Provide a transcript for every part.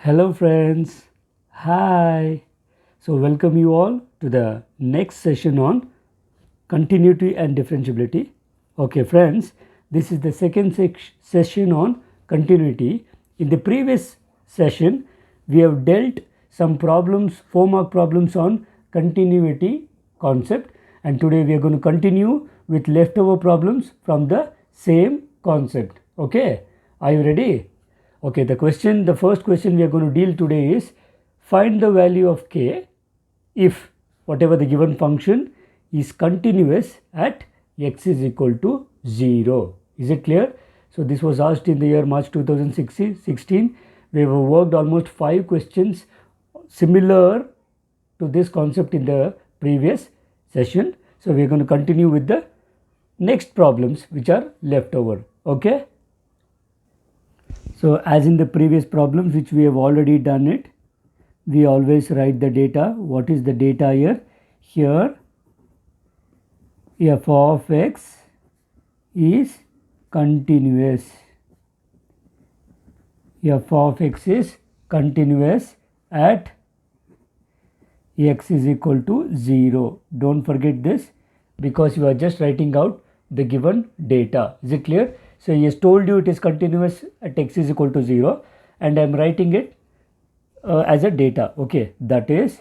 Hello friends, hi. So welcome you all to the next session on continuity and differentiability. Okay friends, this is the second session on continuity. In the previous session, we have dealt some problems, 4 mark problems on continuity concept, and today we are going to continue with leftover problems from the same concept. Okay, are you ready? Okay, the first question we are going to deal today is find the value of k if whatever the given function is continuous at x is equal to 0. Is it clear? So this was asked in the year March 2016. We have worked almost 5 questions similar to this concept in the previous session. So we are going to continue with the next problems which are left over. Okay. So as in the previous problems which we have already done it, we always write the data. What is the data here? Here f of x is continuous. F of x is continuous at x is equal to 0. Don't forget this because you are just writing out the given data. Is it clear? So he has told you it is continuous at x is equal to 0 and I am writing it as a data. Okay, that is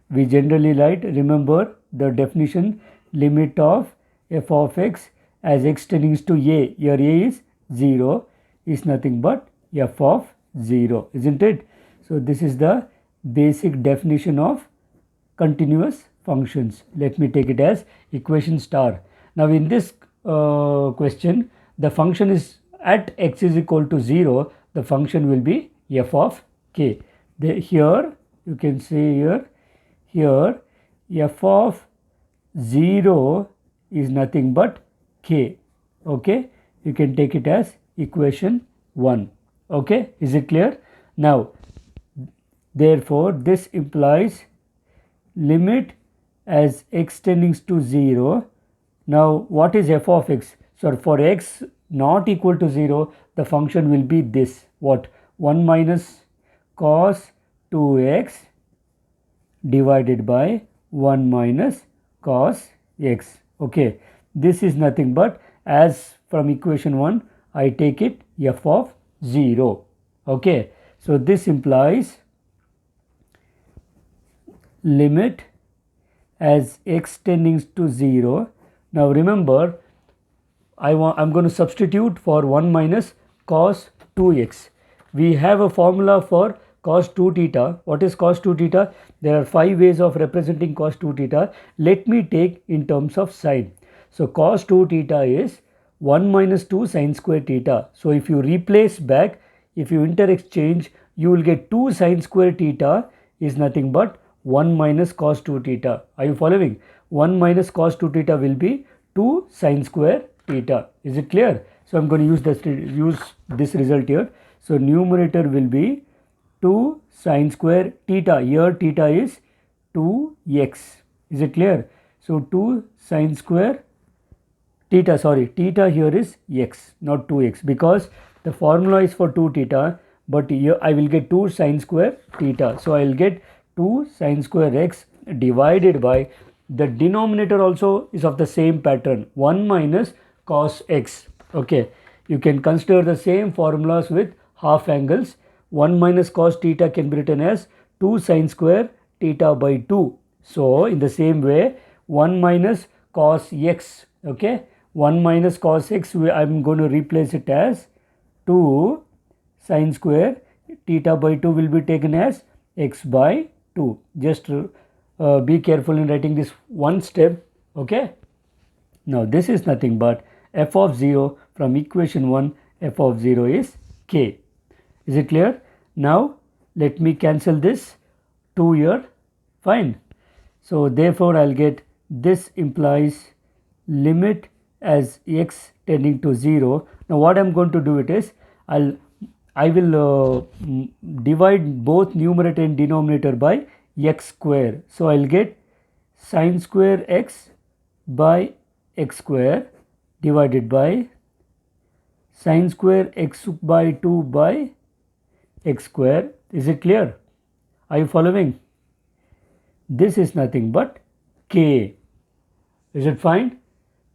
we generally write, remember the definition, limit of f of x as x tends to a, here a is 0, is nothing but f of 0, isn't it? So this is the basic definition of continuous functions. Let me take it as equation star. Now in this question, the function is at x is equal to 0, the function will be f of k. Here you can see here f of 0 is nothing but k. Okay, you can take it as equation 1. Okay, is it clear? Now therefore this implies limit as x tends to 0. Now what is f of x? So for x not equal to 0, the function will be this, what, 1 minus cos 2x divided by 1 minus cos x. Okay, this is nothing but, as from equation 1, I take it f of 0. Okay, so this implies limit as x tends to 0. Now remember, I'm going to substitute for 1 minus cos 2x. We have a formula for cos 2 theta. What is cos 2 theta? There are 5 ways of representing cos 2 theta. Let me take in terms of sine. So cos 2 theta is 1 minus 2 sine square theta. So if you replace back, if you interexchange, you will get 2 sine square theta is nothing but 1 minus cos 2 theta. Are you following? 1 minus cos 2 theta will be 2 sine square theta. Is it clear? So I'm going to use this result here. So numerator will be 2 sine square theta. Here theta is 2x. Is it clear? So 2 sine square theta, theta here is x, not 2x, because the formula is for 2 theta, but here I will get 2 sine square theta. So I will get 2 sine square x divided by, the denominator also is of the same pattern, 1 minus cos x. Okay, you can consider the same formulas with half angles. 1 minus cos theta can be written as 2 sine square theta by 2. So in the same way, 1 minus cos x, okay, 1 minus cos x, I'm going to replace it as 2 sine square theta by 2 will be taken as x by 2. Just be careful in writing this one step. Okay, now this is nothing but f of 0 from equation 1, f of 0 is k. Is it clear? Now let me cancel this 2 here. Fine. So therefore I'll get, this implies limit as x tending to 0. Now what I'm going to do it is, I will divide both numerator and denominator by x square. So I'll get sine square x by x square divided by sine square x by 2 by x square Is it clear? Are you following? This is nothing but k. Is it fine?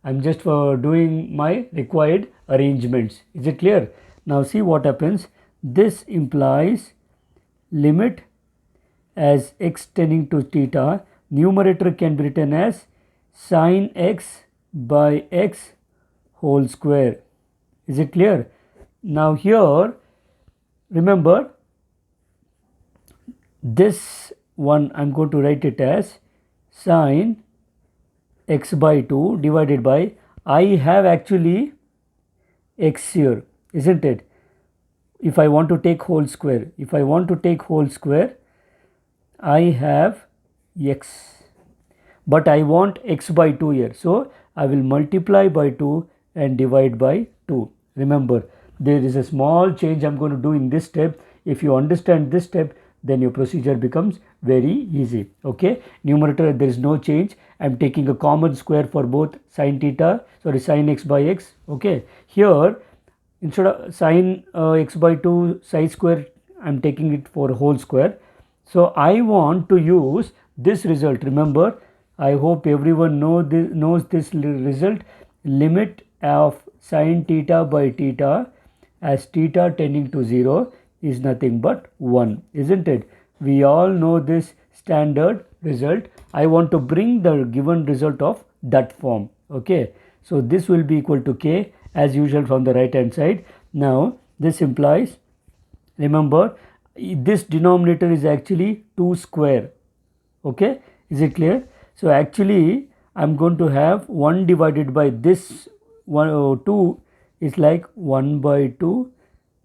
I'm just doing my required arrangements. Is it clear? Now see what happens. This implies limit as x tending to theta. Numerator can be written as sine x by x whole square. Is it clear? Now here, remember, this one I'm going to write it as sine x by 2 divided by, I have actually x here, isn't it? If I want to take whole square, I have x, but I want x by 2 here, so I will multiply by 2 and divide by 2. Remember, there is a small change I'm going to do in this step. If you understand this step, then your procedure becomes very easy. Okay, numerator there is no change. I'm taking a common square for both sine x by x. Okay, here instead of sine x by 2 psi square, I'm taking it for whole square. So I want to use this result. Remember, I hope everyone knows this result. Limit of sine theta by theta as theta tending to 0 is nothing but 1, isn't it? We all know this standard result. I want to bring the given result of that form. Okay, so this will be equal to k as usual from the right hand side. Now this implies, remember, this denominator is actually 2 square. Okay, is it clear? So actually I'm going to have 1 divided by this 2 is like 1 by 2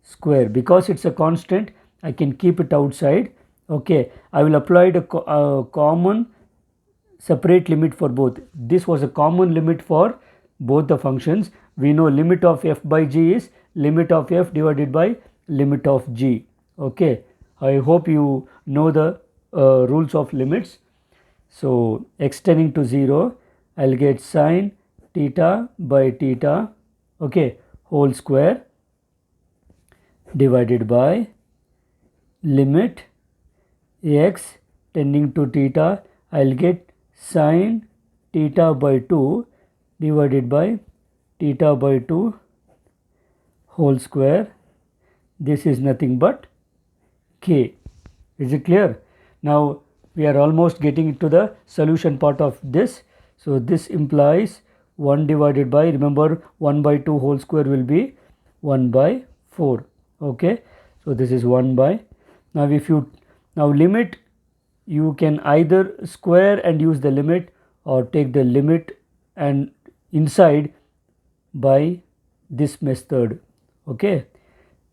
square. Because it's a constant, I can keep it outside. Okay, I will apply the common separate limit for both. This was a common limit for both the functions. We know limit of f by g is limit of f divided by limit of g. Okay, I hope you know the rules of limits. So x tending to 0, I'll get sine theta by theta, okay, whole square divided by limit x tending to theta, I'll get sine theta by 2 divided by theta by 2 whole square. This is nothing but k. Is it clear? Now we are almost getting to the solution part of this. So this implies 1 divided by, remember 1 by 2 whole square will be 1 by 4. Okay, so this is 1 by, now if you limit, you can either square and use the limit or take the limit and inside by this method. Okay,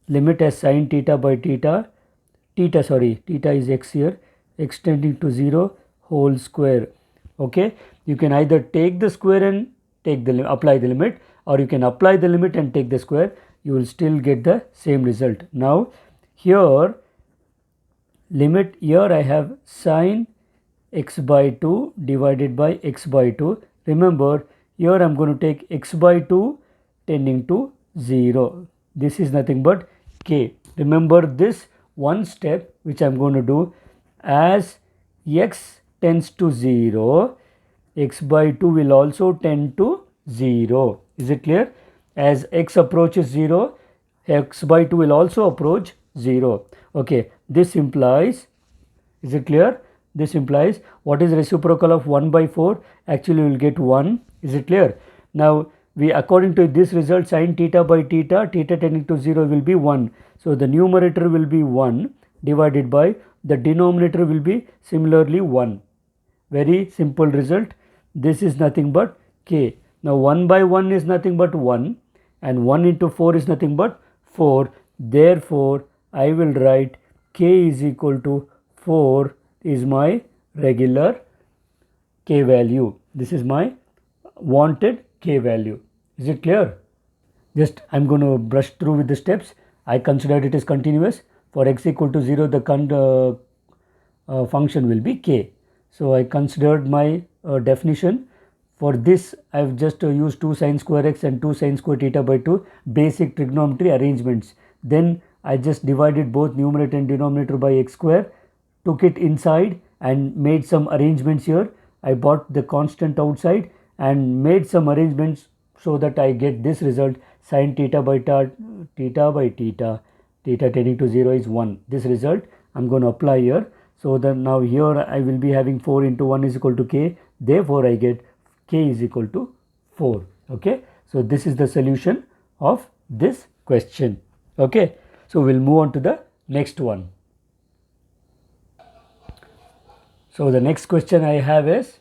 limit as sine theta by theta is x here, x tending to 0 whole square. Okay, you can either take the square and apply the limit, or you can apply the limit and take the square. You will still get the same result. Now here limit, here I have sine x by 2 divided by x by 2. Remember, here I am going to take x by 2 tending to 0. This is nothing but k. Remember this one step which I am going to do. As x tends to 0, x by 2 will also tend to 0. Is it clear? As x approaches 0, x by 2 will also approach 0. Okay, this implies, is it clear? This implies, what is reciprocal of 1 by 4? Actually we will get 1. Is it clear? Now we, according to this result, sine theta by theta tending to 0 will be 1. So the numerator will be 1 divided by the denominator will be similarly 1. Very simple result. This is nothing but k. Now 1 by 1 is nothing but 1 and 1 into 4 is nothing but 4. Therefore I will write k is equal to 4 is my regular k value. This is my wanted k value. Is it clear? Just I am going to brush through with the steps. I considered it as continuous. For x equal to 0, the function will be k. So I considered my definition. For this I have just used 2 sine square x and 2 sine square theta by 2 basic trigonometry arrangements. Then I just divided both numerator and denominator by x square, took it inside and made some arrangements here. I brought the constant outside and made some arrangements so that I get this result, sin theta by theta tending to 0 is 1. This result I am going to apply here. So then now here I will be having 4 into 1 is equal to k. Therefore, I get k is equal to 4. Okay. So this is the solution of this question. Okay. So we'll move on to the next one. So the next question I have is,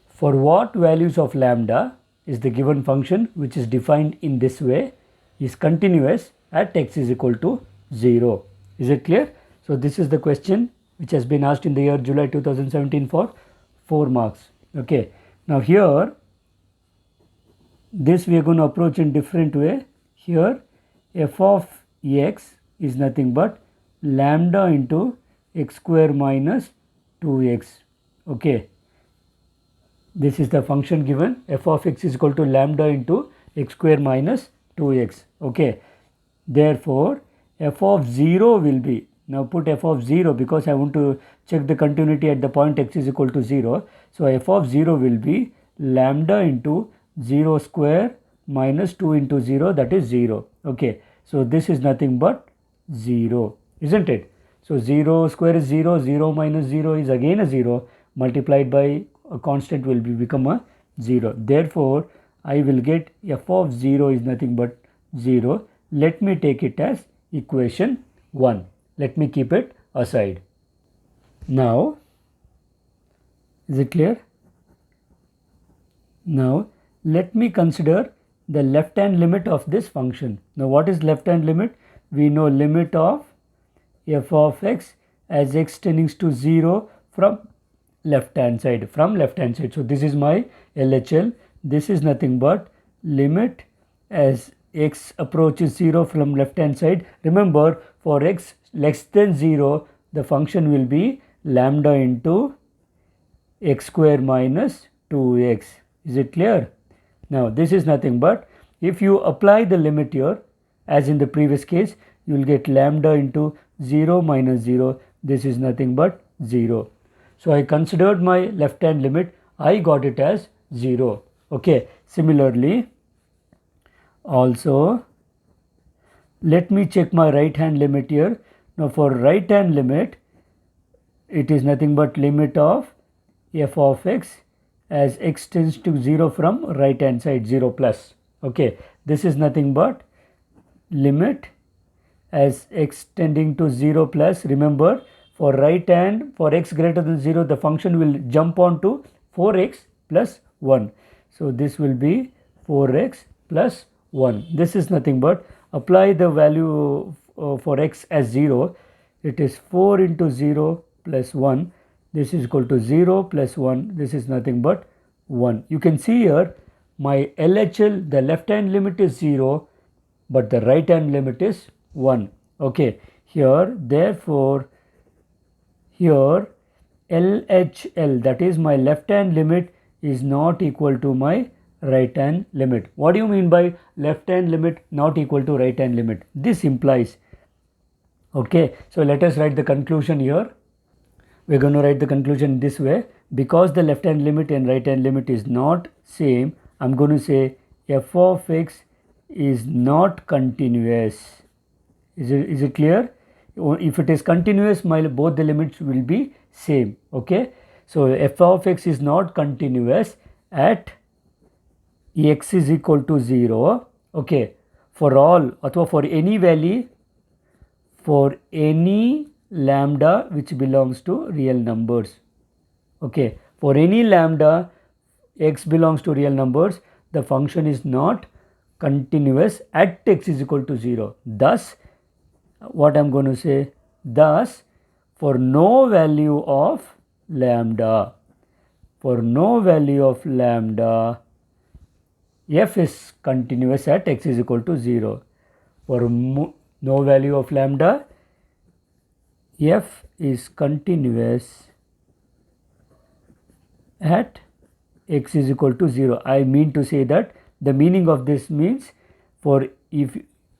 for what values of lambda is the given function which is defined in this way is continuous at x is equal to 0. Is it clear? So this is the question which has been asked in the year July 2017 for 4 marks. Okay. Now here this we are going to approach in different way. Here f of x is nothing but lambda into x square minus 2x. Okay. This is the function given, f of x is equal to lambda into x square minus 2x. Okay. Therefore, f of 0 will be, now put f of 0 because I want to check the continuity at the point x is equal to 0. So, f of 0 will be lambda into 0 square minus 2 into 0, that is 0. Okay. So, this is nothing but 0, isn't it? So, 0 square is 0, 0 minus 0 is again a 0, multiplied by a constant will become a 0. Therefore, I will get f of 0 is nothing but 0. Let me take it as equation 1. Let me keep it aside. Now, is it clear? Now, let me consider the left hand limit of this function. Now, what is left hand limit? We know limit of f of x as x tending to 0 from left hand side, So, this is my LHL. This is nothing but limit as x approaches 0 from left hand side. Remember, for x less than 0, the function will be lambda into x square minus 2x. Is it clear? Now, this is nothing but, if you apply the limit here, as in the previous case, you will get lambda into 0 minus 0. This is nothing but 0. So, I considered my left hand limit, I got it as 0. Okay. Similarly, also let me check my right hand limit here. Now, for right hand limit, it is nothing but limit of f of x as x tends to 0 from right hand side, 0 plus. Okay. This is nothing but limit as x tending to 0 plus. Remember, for right hand, for x greater than 0, the function will jump on to 4x plus 1. So, this will be 4x plus 1. This is nothing but, apply the value for x as 0. It is 4 into 0 plus 1. This is equal to 0 plus 1. This is nothing but 1. You can see here my LHL, the left hand limit is 0, but the right hand limit is 1. Okay. Here, therefore, here LHL, that is my left hand limit, is not equal to my right hand limit. What do you mean by left hand limit not equal to right hand limit? This implies, okay, so let us write the conclusion here. We are going to write the conclusion this way. Because the left hand limit and right hand limit is not same, I am going to say f of x is not continuous. Is it clear? If it is continuous, both the limits will be same. Okay. So, f of x is not continuous at x is equal to 0. Okay. For all, or for any value, for any lambda which belongs to real numbers. Okay. For any lambda x belongs to real numbers, the function is not continuous at x is equal to 0. Thus, what I am going to say, thus for no value of lambda, f is continuous at x is equal to 0. For no value of lambda, f is continuous at x is equal to 0. I mean to say that the meaning of this means, for if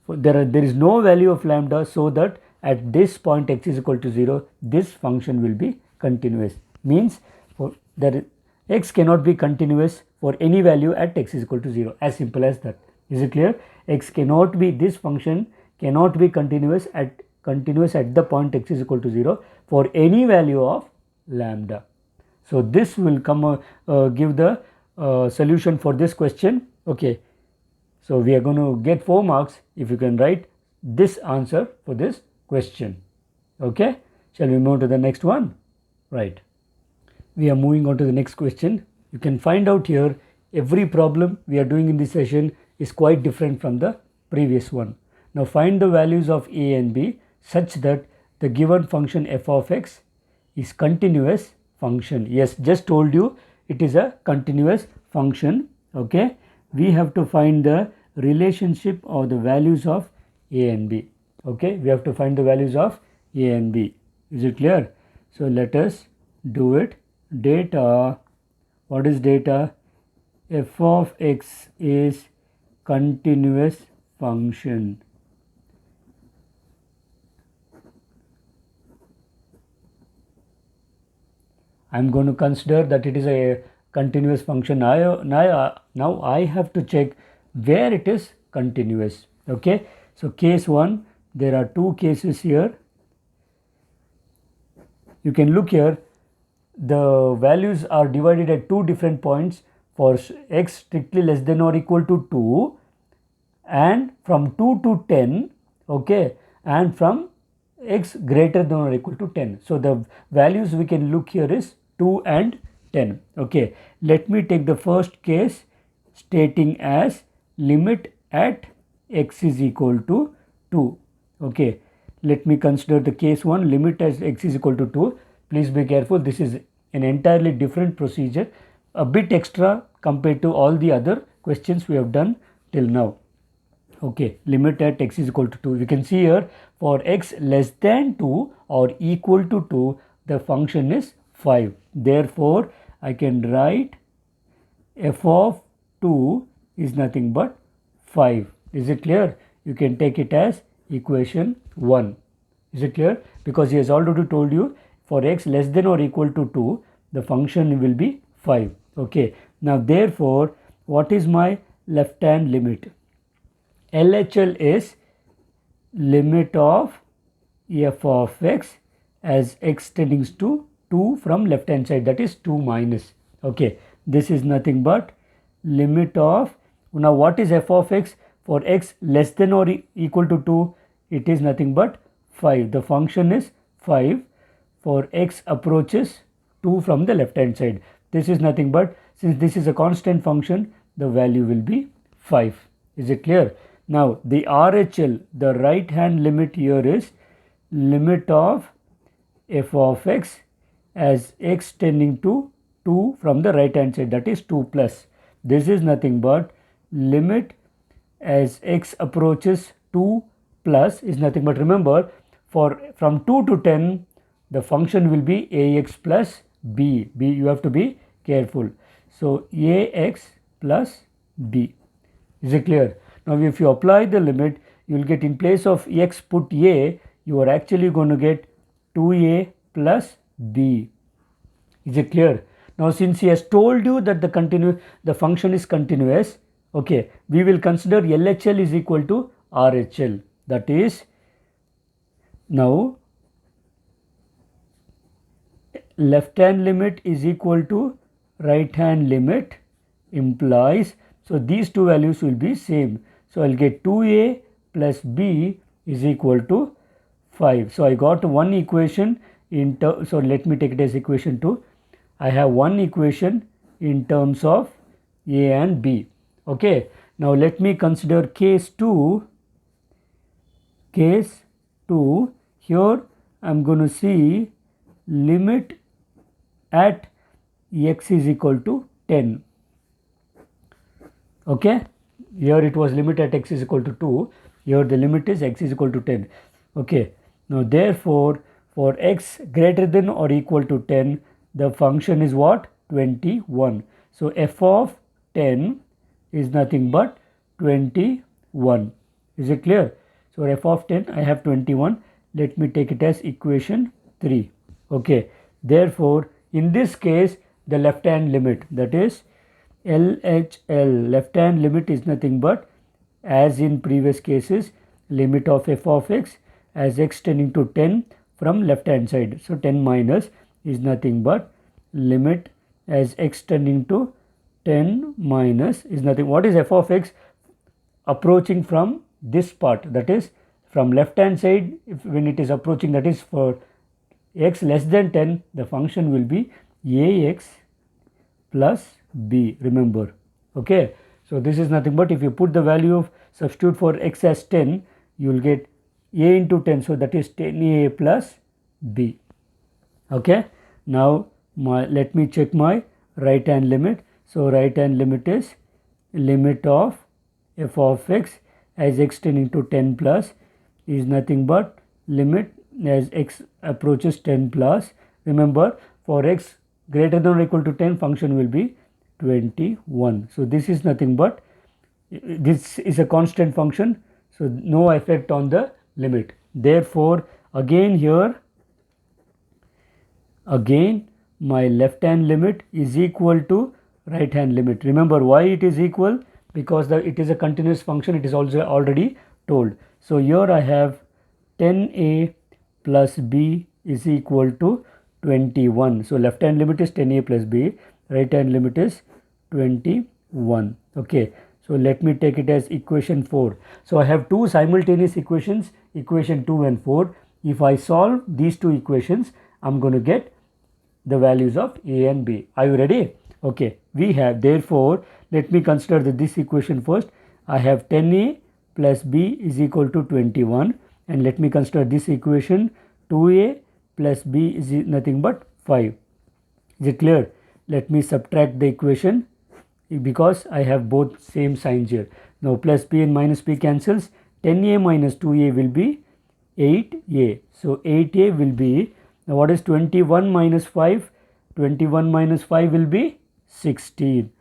there is no value of lambda, so that at this point x is equal to 0, this function will be continuous. Means for there x cannot be continuous for any value at x is equal to 0. As simple as that. Is it clear? X cannot be, this function cannot be continuous at the point x is equal to 0 for any value of lambda. So this will give the solution for this question. Okay. So we are going to get 4 marks if you can write this answer for this question. Okay. Shall we move to the next one? Right. We are moving on to the next question. You can find out here every problem we are doing in this session is quite different from the previous one. Now find the values of a and b such that the given function f of x is continuous function. Yes, just told you it is a continuous function. Okay. We have to find the relationship of the values of a and b. Okay. We have to find the values of a and b. Is it clear? So let us do it. Data. What is data? F of x is continuous function. I am going to consider that it is a continuous function. Now I have to check where it is continuous. Okay. So case 1, there are 2 cases here. You can look here, the values are divided at 2 different points for x strictly less than or equal to 2 and from 2 to 10. Okay. And from x greater than or equal to 10. So the values we can look here is 2 and 10. Okay. Let me take the first case stating as limit at x is equal to 2. Okay. Let me consider the case 1, limit as x is equal to 2. Please be careful. This is an entirely different procedure, a bit extra compared to all the other questions we have done till now. Okay. Limit at x is equal to 2. You can see here for x less than 2 or equal to 2, the function is 5. Therefore, I can write f of 2 is nothing but 5. Is it clear? You can take it as equation 1. Is it clear? Because he has already told you for x less than or equal to 2, the function will be 5. Okay. Now, therefore, what is my left hand limit? LHL is limit of f of x as x tending to 2 from left hand side, that is 2 minus. Okay. This is nothing but limit of, now what is f of x? For x less than or equal to 2, it is nothing but 5. The function is 5 for x approaches 2 from the left hand side. This is nothing but, since this is a constant function, the value will be 5. Is it clear? Now the RHL, the right hand limit here is limit of f of x as x tending to 2 from the right hand side, that is 2 plus. This is nothing but limit as x approaches 2 plus is nothing but, remember, for from 2 to 10 the function will be ax plus b. You have to be careful. So ax plus b. Is it clear? Now if you apply the limit, you will get, in place of x put a, you are actually going to get 2a plus b. Is it clear? Now since he has told you that the function is continuous, okay, we will consider LHL is equal to RHL. That is, now left hand limit is equal to right hand limit implies, so these two values will be same. So I'll get 2a plus b is equal to 5. So I got one equation so let me take it as equation 2. I have one equation in terms of a and b. Okay. Now let me consider case 2. Case 2, here I am going to see limit at x is equal to 10. Okay. Here it was limit at x is equal to 2. Here the limit is x is equal to 10. Okay. Now therefore, for x greater than or equal to 10, the function is what? 21. So f of 10 is nothing but 21. Is it clear? So f of 10, I have 21. Let me take it as equation 3. Okay. Therefore, in this case, the left hand limit, that is LHL, left hand limit is nothing but, as in previous cases, limit of f of x as x tending to 10 from left hand side. So 10 minus is nothing but limit as x tending to 10 minus is nothing. What is f of x? Approaching from this part, that is from left hand side, when it is approaching, that is for x less than 10, the function will be ax plus b, remember. Okay, so this is nothing but, if you put the value of, substitute for x as 10, you will get a into 10, so that is 10a plus b. Okay, now let me check my right hand limit. So right hand limit is limit of f of x as x tending to 10 plus is nothing but limit as x approaches 10 plus. Remember, for x greater than or equal to 10, function will be 21. So this is nothing but, this is a constant function, so no effect on the limit. Therefore, again here, again my left hand limit is equal to right hand limit. Remember why it is equal? Because it is a continuous function, it is also already told. So here I have 10a plus b is equal to 21. So left hand limit is 10a plus b, right hand limit is 21. Okay, so let me take it as equation 4. So I have two simultaneous equations, equation 2 and 4. If I solve these two equations, I'm going to get the values of a and b. Are you ready? Okay, we have, therefore, let me consider this equation first. I have 10a plus b is equal to 21, and let me consider this equation, 2a plus b is nothing but 5. Is it clear? Let me subtract the equation because I have both same signs here. Now plus b and minus b cancels. 10a minus 2a will be 8a. So 8a will be, now what is 21 minus 5? 21 minus 5 will be 16.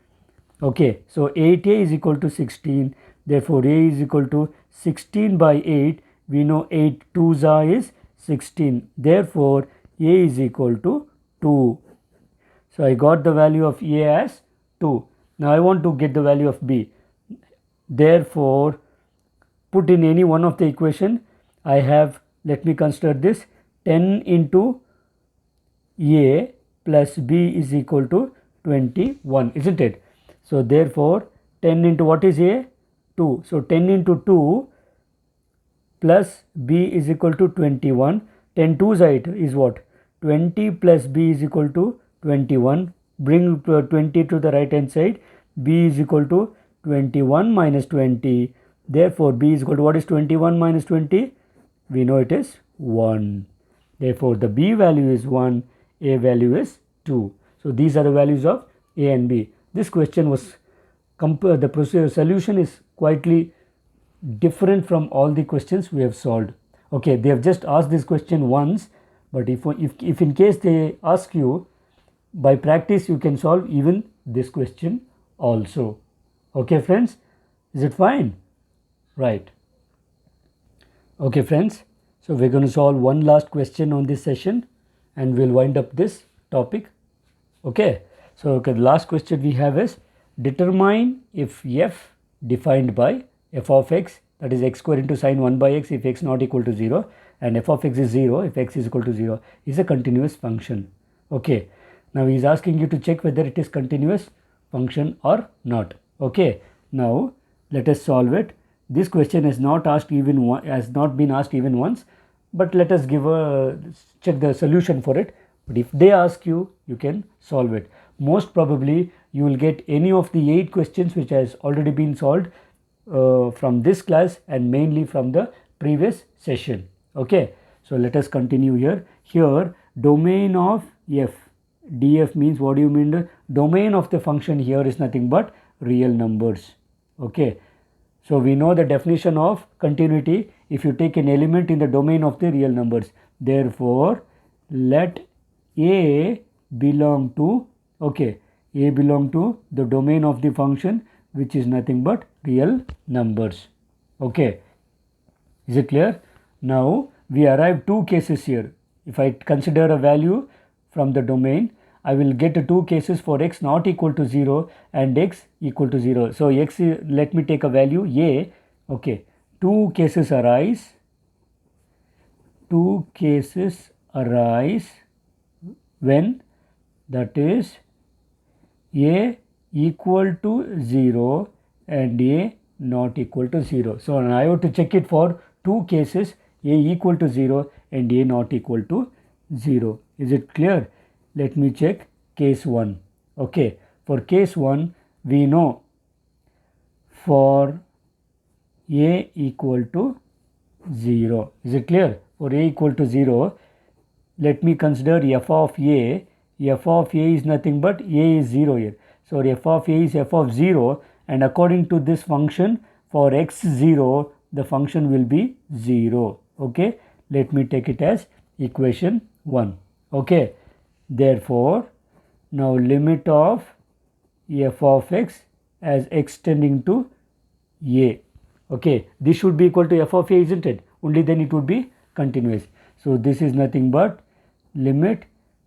Okay, so 8a is equal to 16. Therefore, a is equal to 16 by 8. We know 8 2s are is 16. Therefore, a is equal to 2. So I got the value of a as 2. Now I want to get the value of b. Therefore, put in any one of the equation. I have, let me consider this, 10 into a plus b is equal to 21, isn't it? So therefore, 10 into what is a? 2. So 10 into 2 plus b is equal to 21. 10 2s is what? 20 plus b is equal to 21. Bring 20 to the right hand side. B is equal to 21 minus 20. Therefore, b is equal to, what is 21 minus 20? We know it is 1. Therefore, the b value is 1, a value is 2. So these are the values of a and b. This question was, the solution is quietly different from all the questions we have solved. Okay, they have just asked this question once, but if in case they ask you, by practice you can solve even this question also. Okay friends, is it fine? Right. Okay friends, so we're going to solve one last question on this session and we'll wind up this topic. Okay, so the last question we have is, determine if f defined by f of x, that is x square into sine 1 by x if x not equal to 0, and f of x is 0 if x is equal to 0, is a continuous function. Okay, now he is asking you to check whether it is continuous function or not. Okay, now let us solve it. This question has not been asked even once, but let us check the solution for it. But if they ask you, you can solve it. Most probably you will get any of the 8 questions which has already been solved from this class and mainly from the previous session. Okay, so let us continue here. Here, domain of f, df means, what do you mean? The domain of the function here is nothing but real numbers. Okay, so we know the definition of continuity if you take an element in the domain of the real numbers. Therefore, let a belong to, okay, a belong to the domain of the function which is nothing but real numbers. Okay, Is it clear? Now we arrive two cases here. If I consider a value from the domain, I will get two cases for x not equal to 0 and x equal to 0. So x, let me take a value a. Okay, two cases arise. Two cases arise when, that is, a equal to 0 and a not equal to 0. So now I have to check it for two cases, a equal to 0 and a not equal to 0. Is it clear? Let me check case 1. Okay, for case 1 we know for a equal to 0. Is it clear? For a equal to 0, let me consider f of a. F of a is nothing but a is 0 here. So f of a is f of 0, and according to this function, for x 0, the function will be 0. Okay, let me take it as equation 1. Okay, therefore, now limit of f of x as x tending to a. Okay, this should be equal to f of a, isn't it? Only then it would be continuous. So this is nothing but limit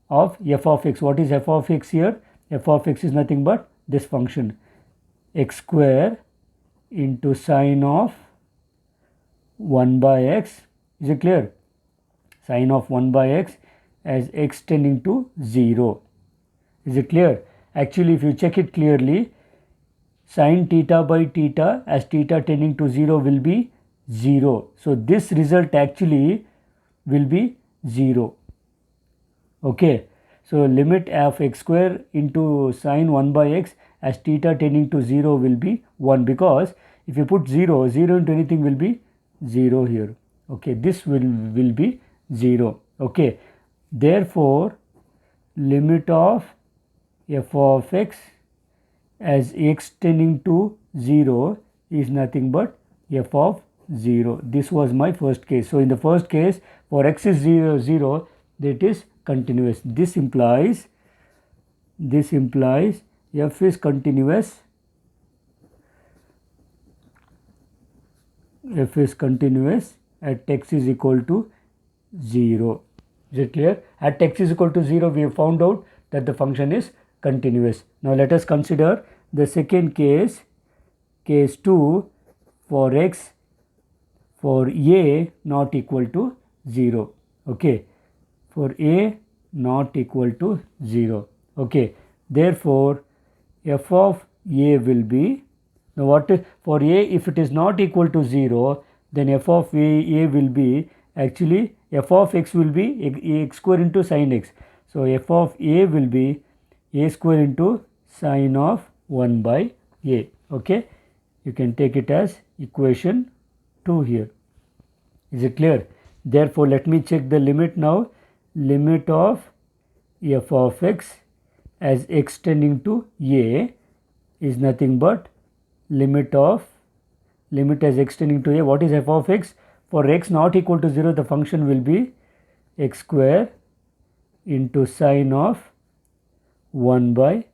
of f of x. What is f of x here? F of x is nothing but this function, x square into sine of 1 by x. Is it clear? Sine of 1 by x as x tending to 0. Is it clear? Actually, if you check it clearly, sin theta by theta as theta tending to 0 will be 0. So this result actually will be 0. Okay, so limit of x square into sine 1 by x as theta tending to 0 will be 1, because if you put 0 into anything will be 0 here. Okay, this will be 0. Okay, therefore limit of f of x as x tending to 0 is nothing but f of 0. This was my first case. So in the first case, for x is 0, that is continuous. This implies f is continuous. F is continuous at x is equal to 0. Is it clear? At x is equal to 0, we have found out that the function is continuous. Now let us consider the second case, case 2, for x for a not equal to 0. Okay, for a not equal to 0. Okay, therefore f of a will be, now what is, for a if it is not equal to 0, then f of a will be, actually f of x will be x square into sin x. So f of a will be a square into sine of 1 by a. Okay, you can take it as equation 2 here. Is it clear? Therefore let me check the limit now. Limit of f of x as x tending to a is nothing but limit as x tending to a. What is f of x? For x not equal to 0, the function will be x square into sine of 1 by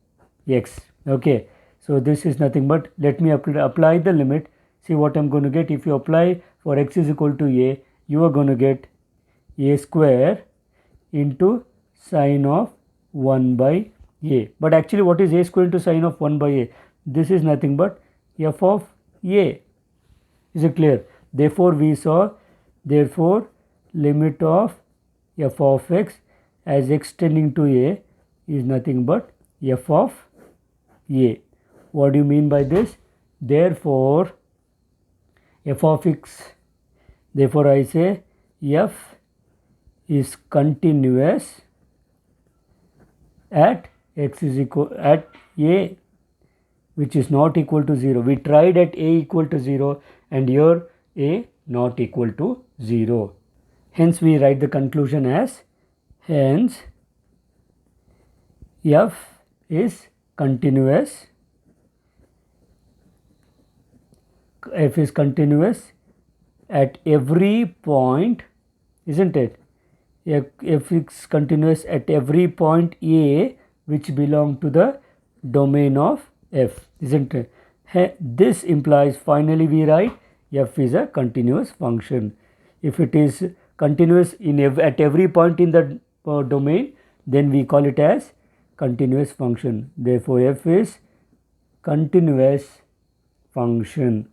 x. Okay, so this is nothing but, let me apply the limit. See what I am going to get. If you apply for x is equal to a, you are going to get a square into sine of 1 by a. But actually what is a square into sine of 1 by a? This is nothing but f of a. Is it clear? Therefore we saw, therefore limit of f of x as x tending to a is nothing but f of a. What do you mean by this? Therefore f of x, therefore I say f is continuous at x is equal, at a which is not equal to 0. We tried at a equal to 0 and here a not equal to 0. Hence we write the conclusion as, hence f is continuous, f is continuous at every point, isn't it? F is continuous at every point a which belong to the domain of f, isn't it? This implies, finally we write f is a continuous function. If it is continuous at every point in the domain, then we call it as continuous function. Therefore, f is continuous function.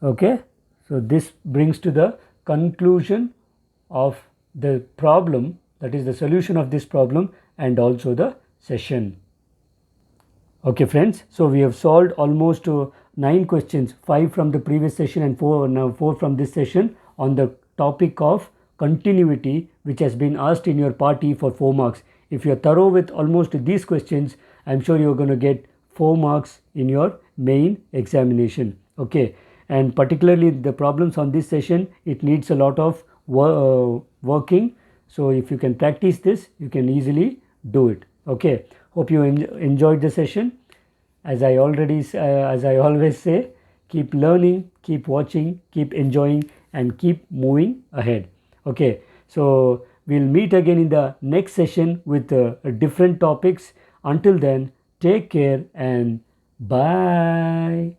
Okay, so this brings to the conclusion of the problem, that is the solution of this problem, and also the session. Okay friends, so we have solved almost 9 questions, 5 from the previous session and 4 from this session on the topic of continuity, which has been asked in your party for 4 marks. If you are thorough with almost these questions, I am sure you are going to get 4 marks in your main examination. Okay, and particularly the problems on this session, it needs a lot of working. So if you can practice this, you can easily do it. Okay, hope you enjoyed the session. As I always say, keep learning, keep watching, keep enjoying, and keep moving ahead. Okay, so we'll meet again in the next session with different topics. Until then, take care and bye.